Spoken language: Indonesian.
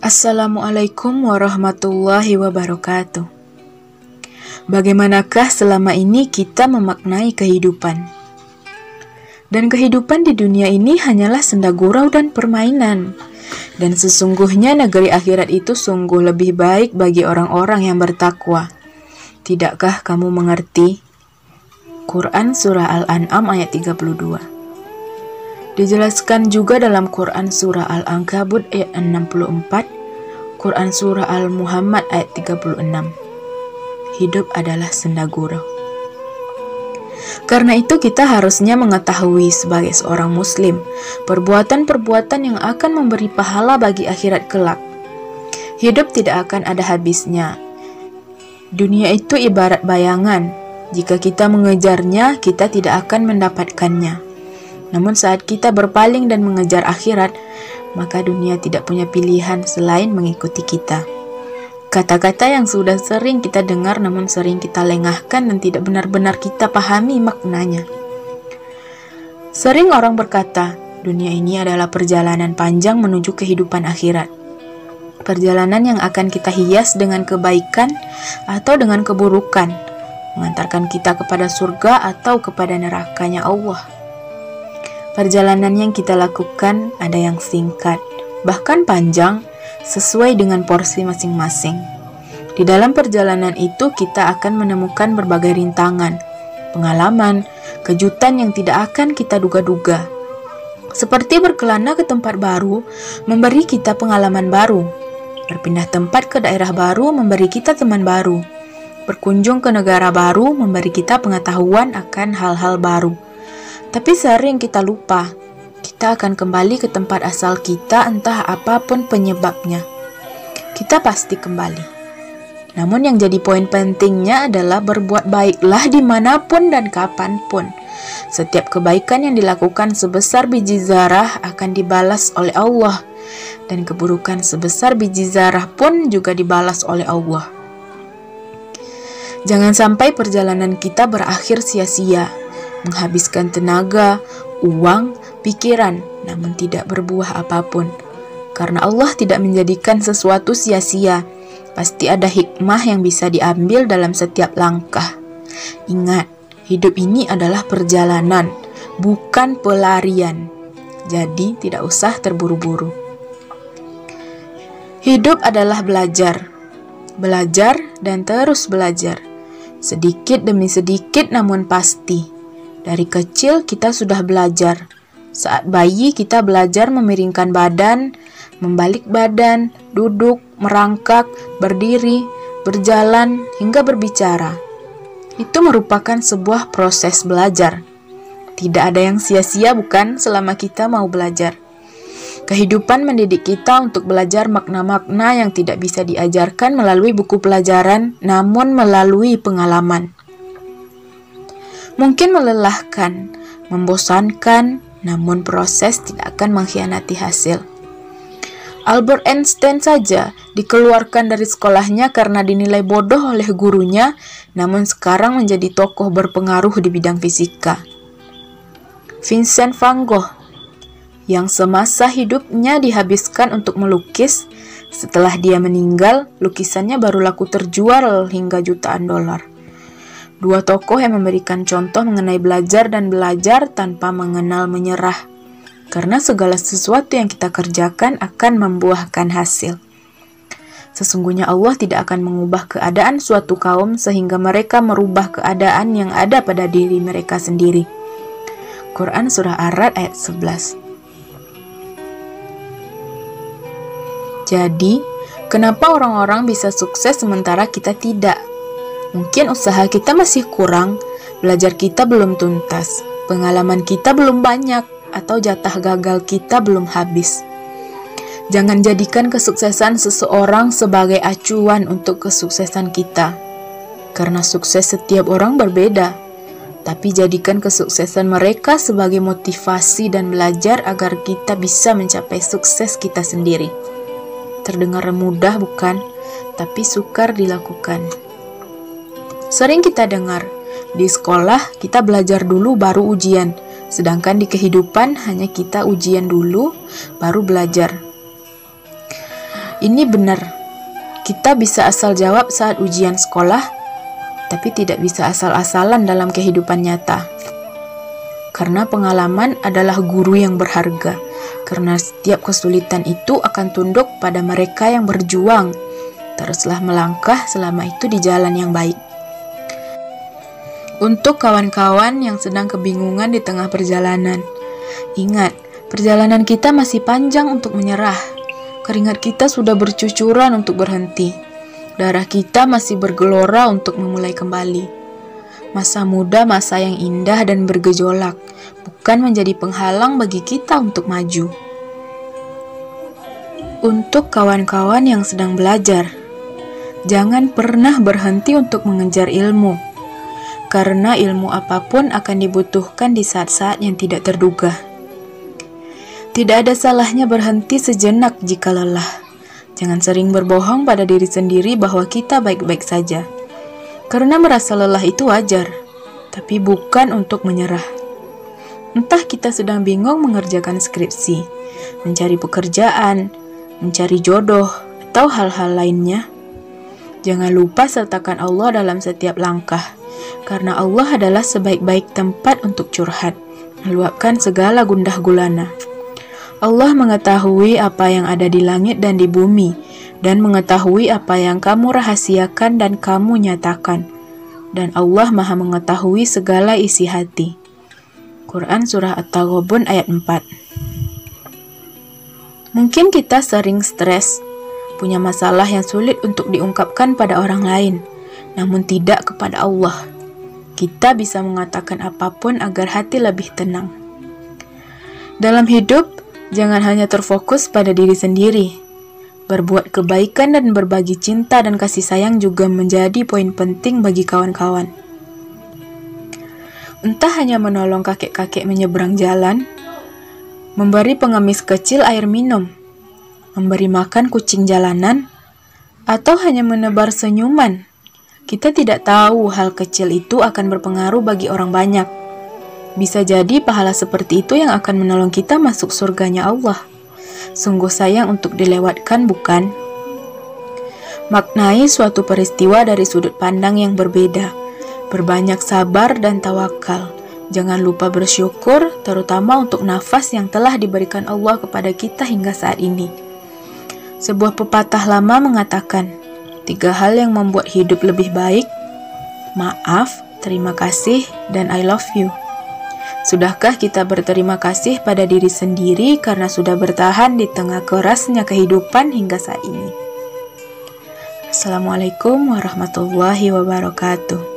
Assalamualaikum warahmatullahi wabarakatuh. Bagaimanakah selama ini kita memaknai kehidupan? Dan kehidupan di dunia ini hanyalah senda gurau dan permainan. Dan sesungguhnya negeri akhirat itu sungguh lebih baik bagi orang-orang yang bertakwa. Tidakkah kamu mengerti? Quran Surah Al-An'am ayat 32. Dijelaskan juga dalam Quran Surah Al-Ankabut ayat 64, Quran Surah Al-Muhammad ayat 36. Hidup adalah senda gurau. Karena itu kita harusnya mengetahui sebagai seorang muslim, perbuatan-perbuatan yang akan memberi pahala bagi akhirat kelak. Hidup tidak akan ada habisnya. Dunia itu ibarat bayangan. Jika kita mengejarnya, kita tidak akan mendapatkannya. Namun saat kita berpaling dan mengejar akhirat, maka dunia tidak punya pilihan selain mengikuti kita. Kata-kata yang sudah sering kita dengar namun sering kita lengahkan dan tidak benar-benar kita pahami maknanya. Sering orang berkata, dunia ini adalah perjalanan panjang menuju kehidupan akhirat. Perjalanan yang akan kita hias dengan kebaikan atau dengan keburukan, mengantarkan kita kepada surga atau kepada nerakanya Allah. Perjalanan yang kita lakukan ada yang singkat, bahkan panjang, sesuai dengan porsi masing-masing. Di dalam perjalanan itu kita akan menemukan berbagai rintangan, pengalaman, kejutan yang tidak akan kita duga-duga. Seperti berkelana ke tempat baru, memberi kita pengalaman baru. Berpindah tempat ke daerah baru, memberi kita teman baru. Berkunjung ke negara baru, memberi kita pengetahuan akan hal-hal baru. Tapi sering kita lupa, kita akan kembali ke tempat asal kita entah apapun penyebabnya. Kita pasti kembali. Namun yang jadi poin pentingnya adalah berbuat baiklah dimanapun dan kapanpun. Setiap kebaikan yang dilakukan sebesar biji zarah akan dibalas oleh Allah. Dan keburukan sebesar biji zarah pun juga dibalas oleh Allah. Jangan sampai perjalanan kita berakhir sia-sia. Menghabiskan tenaga, uang, pikiran, namun tidak berbuah apapun. Karena Allah tidak menjadikan sesuatu sia-sia, pasti ada hikmah yang bisa diambil dalam setiap langkah. Ingat, hidup ini adalah perjalanan, bukan pelarian. Jadi tidak usah terburu-buru. Hidup adalah belajar dan terus belajar. Sedikit demi sedikit namun pasti. Dari kecil kita sudah belajar. Saat bayi kita belajar memiringkan badan, membalik badan, duduk, merangkak, berdiri, berjalan, hingga berbicara. Itu merupakan sebuah proses belajar. Tidak ada yang sia-sia bukan selama kita mau belajar. Kehidupan mendidik kita untuk belajar makna-makna yang tidak bisa diajarkan melalui buku pelajaran, namun melalui pengalaman. Mungkin melelahkan, membosankan, namun proses tidak akan mengkhianati hasil. Albert Einstein saja dikeluarkan dari sekolahnya karena dinilai bodoh oleh gurunya, namun sekarang menjadi tokoh berpengaruh di bidang fisika. Vincent van Gogh, yang semasa hidupnya dihabiskan untuk melukis, setelah dia meninggal, lukisannya baru laku terjual hingga jutaan dolar. Dua tokoh yang memberikan contoh mengenai belajar dan belajar tanpa mengenal menyerah. Karena segala sesuatu yang kita kerjakan akan membuahkan hasil. Sesungguhnya Allah tidak akan mengubah keadaan suatu kaum sehingga mereka merubah keadaan yang ada pada diri mereka sendiri. Quran Surah Ar-Ra'd ayat 11. Jadi, kenapa orang-orang bisa sukses sementara kita tidak? Mungkin usaha kita masih kurang, belajar kita belum tuntas, pengalaman kita belum banyak, atau jatah gagal kita belum habis. Jangan jadikan kesuksesan seseorang sebagai acuan untuk kesuksesan kita. Karena sukses setiap orang berbeda. Tapi jadikan kesuksesan mereka sebagai motivasi dan belajar agar kita bisa mencapai sukses kita sendiri. Terdengar mudah bukan? Tapi sukar dilakukan. Sering kita dengar, di sekolah kita belajar dulu baru ujian, sedangkan di kehidupan hanya kita ujian dulu baru belajar. Ini benar, kita bisa asal jawab saat ujian sekolah, tapi tidak bisa asal-asalan dalam kehidupan nyata. Karena pengalaman adalah guru yang berharga, karena setiap kesulitan itu akan tunduk pada mereka yang berjuang. Teruslah melangkah selama itu di jalan yang baik. Untuk kawan-kawan yang sedang kebingungan di tengah perjalanan, ingat, perjalanan kita masih panjang untuk menyerah. Keringat kita sudah bercucuran untuk berhenti. Darah kita masih bergelora untuk memulai kembali. Masa muda masa yang indah dan bergejolak, bukan menjadi penghalang bagi kita untuk maju. Untuk kawan-kawan yang sedang belajar, jangan pernah berhenti untuk mengejar ilmu. Karena ilmu apapun akan dibutuhkan di saat-saat yang tidak terduga. Tidak ada salahnya berhenti sejenak jika lelah. Jangan sering berbohong pada diri sendiri bahwa kita baik-baik saja. Karena merasa lelah itu wajar, tapi bukan untuk menyerah. Entah kita sedang bingung mengerjakan skripsi, mencari pekerjaan, mencari jodoh, atau hal-hal lainnya. Jangan lupa sertakan Allah dalam setiap langkah. Karena Allah adalah sebaik-baik tempat untuk curhat, meluapkan segala gundah gulana. Allah mengetahui apa yang ada di langit dan di bumi, dan mengetahui apa yang kamu rahasiakan dan kamu nyatakan. Dan Allah Maha mengetahui segala isi hati. Quran Surah At-Taghabun ayat 4. Mungkin kita sering stres, punya masalah yang sulit untuk diungkapkan pada orang lain, namun tidak kepada Allah. Kita bisa mengatakan apapun agar hati lebih tenang. Dalam hidup, jangan hanya terfokus pada diri sendiri. Berbuat kebaikan dan berbagi cinta dan kasih sayang juga menjadi poin penting bagi kawan-kawan. Entah hanya menolong kakek-kakek menyeberang jalan, memberi pengemis kecil air minum, memberi makan kucing jalanan, atau hanya menebar senyuman. Kita tidak tahu hal kecil itu akan berpengaruh bagi orang banyak. Bisa jadi pahala seperti itu yang akan menolong kita masuk surganya Allah. Sungguh sayang untuk dilewatkan, bukan? Maknai suatu peristiwa dari sudut pandang yang berbeda. Berbanyak sabar dan tawakal. Jangan lupa bersyukur, terutama untuk nafas yang telah diberikan Allah kepada kita hingga saat ini. Sebuah pepatah lama mengatakan, 3 hal yang membuat hidup lebih baik: maaf, terima kasih, dan I love you. Sudahkah kita berterima kasih pada diri sendiri karena sudah bertahan di tengah kerasnya kehidupan hingga saat ini? Assalamualaikum warahmatullahi wabarakatuh.